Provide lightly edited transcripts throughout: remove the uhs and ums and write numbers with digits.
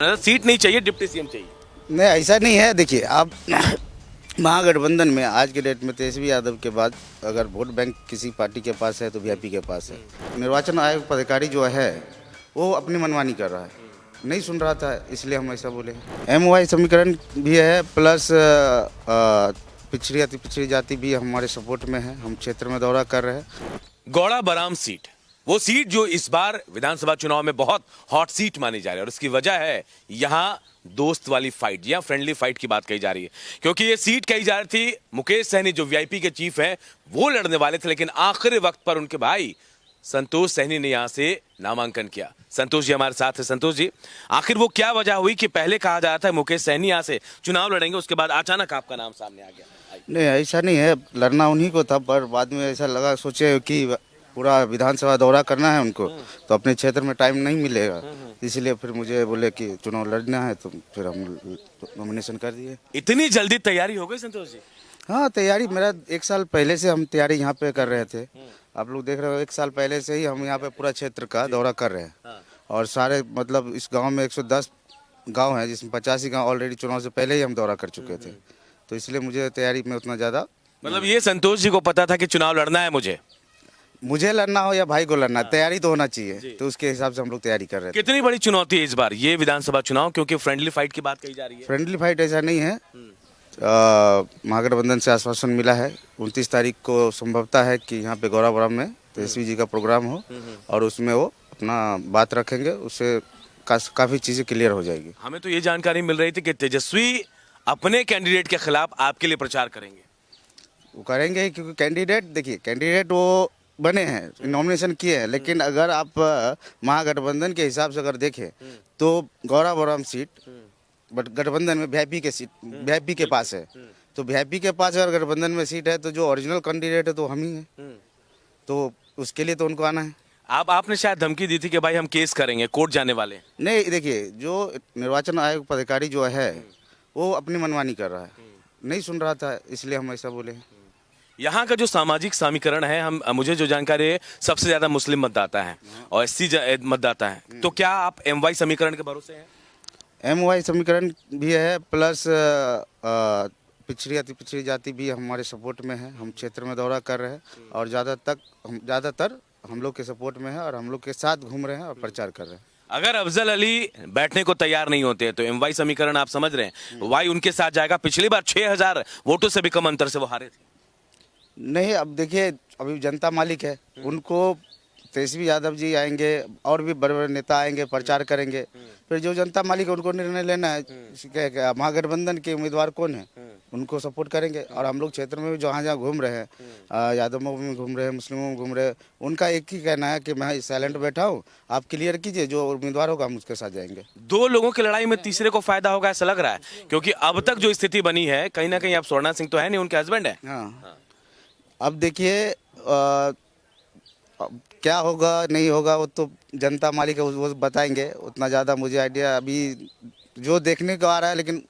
Seat नहीं चाहिए, deputy CM चाहिए। नहीं, ऐसा नहीं है। देखिए आप महागठबंधन में आज के डेट में तेजस्वी यादव के बाद अगर वोट बैंक किसी पार्टी के पास है तो वीआईपी के पास है। निर्वाचन आयोग पदाधिकारी जो है वो अपनी मनमानी कर रहा है, नहीं सुन रहा था, इसलिए हम ऐसा बोले। एमओआई समीकरण भी है, प्लस पिछड़ी अति पिछड़ी जाति भी हमारे सपोर्ट में है। हम क्षेत्र में दौरा कर रहे हैं। गौड़ा बराम सीट, वो सीट जो इस बार विधानसभा चुनाव में बहुत हॉट सीट मानी जा रही है, और उसकी वजह है यहां दोस्त वाली फाइट या फ्रेंडली फाइट की बात कही जा रही है। क्योंकि ये सीट कही जा रही थी मुकेश सहनी जो वीआईपी के चीफ हैं वो लड़ने वाले थे, लेकिन आखिरी वक्त पर उनके भाई संतोष सहनी ने यहां से नामांकन किया। संतोष जी हमारे साथ है। संतोष जी, आखिर वो क्या वजह हुई कि पहले कहा जा रहा था मुकेश सहनी यहां से चुनाव लड़ेंगे, उसके बाद अचानक आपका नाम सामने आ गया? नहीं, ऐसा नहीं है, लड़ना उन्हीं को था, पर बाद में ऐसा लगा, सोचे कि पूरा विधानसभा दौरा करना है उनको, तो अपने क्षेत्र में टाइम नहीं मिलेगा, इसलिए फिर मुझे बोले कि चुनाव लड़ना है, तो फिर हम नॉमिनेशन कर दिए। इतनी जल्दी तैयारी हो गई संतोष जी? हाँ, तैयारी मेरा 1 साल पहले से हम तैयारी यहाँ पे कर रहे थे। आप लोग देख रहे हो, 1 साल पहले से ही हम यहाँ पे पूरा क्षेत्र का दौरा कर रहे हैं। और सारे मतलब इस गांव में 110 गांव हैं, जिसमें 85 गांव ऑलरेडी चुनाव से पहले ही हम दौरा कर चुके थे, तो इसलिए मुझे तैयारी में उतना ज़्यादा। मतलब ये संतोष जी को पता था कि चुनाव लड़ना है, मुझे लड़ना हो या भाई को लड़ना, तैयारी तो होना चाहिए, तो उसके हिसाब से हम लोग तैयारी कर रहे थे। कितनी बड़ी चुनौती है इस बार ये विधानसभा चुनाव, क्योंकि फ्रेंडली फाइट की बात कही जा रही है? फ्रेंडली फाइट ऐसा नहीं है। महागठबंधन से आश्वासन मिला है 29 तारीख को संभवता है कि यहाँ पे गौराबराम में तेजस्वी जी का प्रोग्राम हो, और उसमें वो अपना बात रखेंगे, उससे काफ़ी चीज़ें क्लियर हो जाएगी। हमें तो ये जानकारी मिल रही थी कि तेजस्वी अपने कैंडिडेट के खिलाफ आपके लिए प्रचार करेंगे। वो करेंगे, क्योंकि कैंडिडेट, देखिए कैंडिडेट वो बने हैं, नॉमिनेशन किए हैं, लेकिन अगर आप महागठबंधन के हिसाब से अगर देखें तो गौराबराम सीट बट गठबंधन में वीआईपी के सीट वीआईपी के पास है, तो वीआईपी के पास अगर गठबंधन में सीट है तो जो ओरिजिनल कैंडिडेट है तो हम ही हैं, तो उसके लिए तो उनको आना है। आपने शायद धमकी दी थी कि भाई हम केस करेंगे, कोर्ट जाने वाले हैं। नहीं, देखिए जो निर्वाचन आयोग पदाधिकारी जो है वो अपनी मनमानी कर रहा है, नहीं सुन रहा था, इसलिए हम ऐसा बोले। यहाँ का जो सामाजिक समीकरण है, मुझे जो जानकारी है सबसे ज्यादा मुस्लिम मतदाता है और एससी मतदाता है, तो क्या आप एमवाई समीकरण के भरोसे हैं? एमओआई समीकरण भी है, प्लस पिछड़ी अति पिछड़ी जाति भी हमारे सपोर्ट में है। हम क्षेत्र में दौरा कर रहे हैं, और ज़्यादातर हम लोग के सपोर्ट में है, और हम लोग के साथ घूम रहे हैं और प्रचार कर रहे हैं। अगर अफजल अली बैठने को तैयार नहीं होते तो एमवाई समीकरण आप समझ रहे हैं वाई उनके साथ जाएगा। पिछली बार 6000 वोटों से भी कम अंतर से वो हारे थे। नहीं, अब देखिए, अभी जनता मालिक है, उनको तेजस्वी यादव जी आएंगे और भी बड़े बड़े नेता आएंगे, प्रचार करेंगे, फिर जो जनता मालिक है उनको निर्णय लेना है कि महागठबंधन के उम्मीदवार कौन है, उनको सपोर्ट करेंगे। और हम लोग क्षेत्र में भी जहाँ जहाँ घूम रहे हैं, यादवों में घूम रहे हैं, मुस्लिमों में घूम रहे हैं, उनका एक ही कहना है कि मैं साइलेंट बैठा हूँ, आप क्लियर कीजिए, जो उम्मीदवार होगा हम उसके साथ जाएंगे। दो लोगों की लड़ाई में तीसरे को फायदा होगा ऐसा लग रहा है, क्योंकि अब तक जो स्थिति बनी है कहीं ना कहीं, अब स्वर्णा सिंह तो है नहीं, उनके हस्बैंड है। हाँ, अब देखिए अब क्या होगा नहीं होगा वो तो जनता मालिक है, वो बताएंगे। उतना ज़्यादा मुझे आइडिया अभी जो देखने को आ रहा है, लेकिन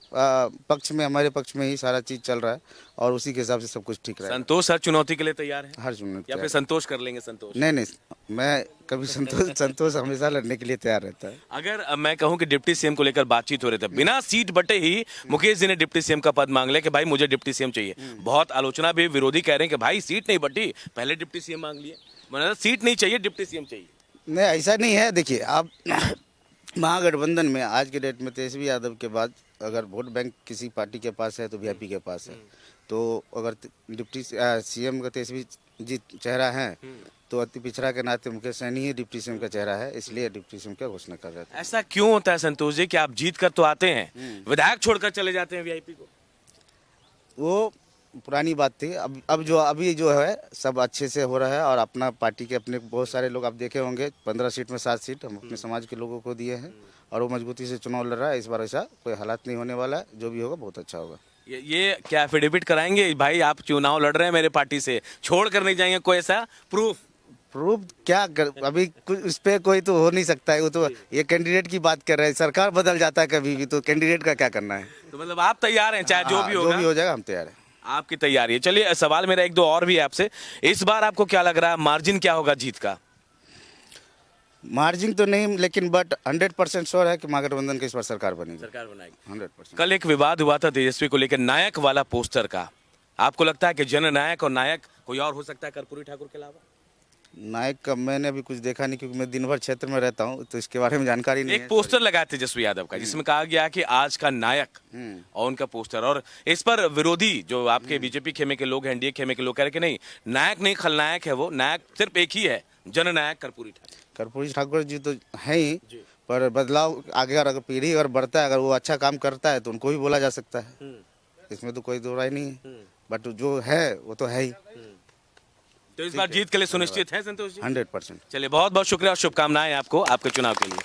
हमारे पक्ष में ही सारा चीज़ चल रहा है, और उसी के हिसाब से सब कुछ ठीक रहा है। संतोष हर चुनौती के लिए तैयार है? हर चुनौती, या फिर संतोष कर लेंगे? संतोष नहीं, मैं कभी संतोष हमेशा लड़ने के लिए तैयार रहता है। अगर मैं कहूं कि डिप्टी सीएम को लेकर बातचीत हो रही थी, बिना सीट बटे ही मुकेश जी ने डिप्टी सीएम का पद मांग लिया कि भाई मुझे डिप्टी सीएम चाहिए। बहुत आलोचना भी, विरोधी कह रहे हैं कि भाई सीट नहीं बटी, पहले डिप्टी सीएम मांग लिए। मतलब सीट नहीं चाहिए, डिप्टी सीएम चाहिए। नहीं, ऐसा नहीं है। देखिए आप महागठबंधन में आज के डेट में तेजस्वी यादव के बाद अगर वोट बैंक किसी पार्टी के पास है तो वीआईपी के पास है, तो अगर डिप्टी सीएम का तेजस्वी जी चेहरा है, तो अति पिछड़ा के नाते मुकेश सहनी ही डिप्टी सीएम का चेहरा है, इसलिए डिप्टी सीएम का घोषणा कर रहे थे। ऐसा क्यों होता है संतोष जी कि आप जीत कर तो आते हैं, विधायक छोड़कर चले जाते हैं वीआईपी को? वो पुरानी बात थी। अब जो अभी जो है सब अच्छे से हो रहा है, और अपना पार्टी के अपने बहुत सारे लोग आप देखे होंगे, 15 सीट में 7 सीट हम अपने समाज के लोगों को दिए हैं, और वो मजबूती से चुनाव लड़ रहा है। इस बार ऐसा कोई हालात नहीं होने वाला है, जो भी होगा बहुत अच्छा होगा। ये क्या एफिडेविट कराएंगे भाई आप चुनाव लड़ रहे हैं मेरे पार्टी से, छोड़ कर नहीं जाएंगे? कोई ऐसा प्रूफ क्या अभी कुछ इस पे कोई तो हो नहीं सकता है। वो तो ये कैंडिडेट की बात कर रहे हैं, सरकार बदल जाता है कभी भी, तो कैंडिडेट का क्या करना है। तो मतलब आप तैयार हैं, चाहे जो भी होगा? जो भी हो जाएगा हम तैयार हैं। आपकी तैयारी है। चलिए, सवाल मेरा एक दो और भी है आपसे। इस बार आपको क्या लग रहा है, मार्जिन क्या होगा जीत का? मार्जिन तो नहीं, लेकिन बट 100% श्योर है कि महागठबंधन की इस बार सरकार बनेगी। सरकार बनाएगी। 100%। कल एक विवाद हुआ था तेजस्वी को लेकर नायक वाला पोस्टर का। आपको लगता है कि जननायक और नायक कोई और हो सकता है कर्पूरी ठाकुर के अलावा? नायक का मैंने अभी कुछ देखा नहीं, क्योंकि मैं दिन भर क्षेत्र में रहता हूँ, तो इसके बारे में जानकारी नहीं एक है। पोस्टर लगाया तेजस्वी यादव का जिसमें कहा गया कि आज का नायक और उनका पोस्टर, और इस पर विरोधी जो आपके बीजेपी खेमे के लोग हैं, एनडीए खेमे के लोग कह रहे कि नहीं, नायक नहीं खलनायक है वो, नायक सिर्फ एक ही है, जननायक कर्पूरी ठाकुर। कर्पूरी ठाकुर जी तो हैं ही, पर बदलाव आगे अगर पीढ़ी अगर बढ़ता है, अगर वो अच्छा काम करता है तो उनको भी बोला जा सकता है, इसमें तो कोई दो राय नहीं है। बट जो है वो तो है ही। तो इस बार जीत के लिए सुनिश्चित है संतोष जी? 100%। चलिए, बहुत बहुत शुक्रिया और शुभकामनाएं आपको आपके चुनाव के लिए।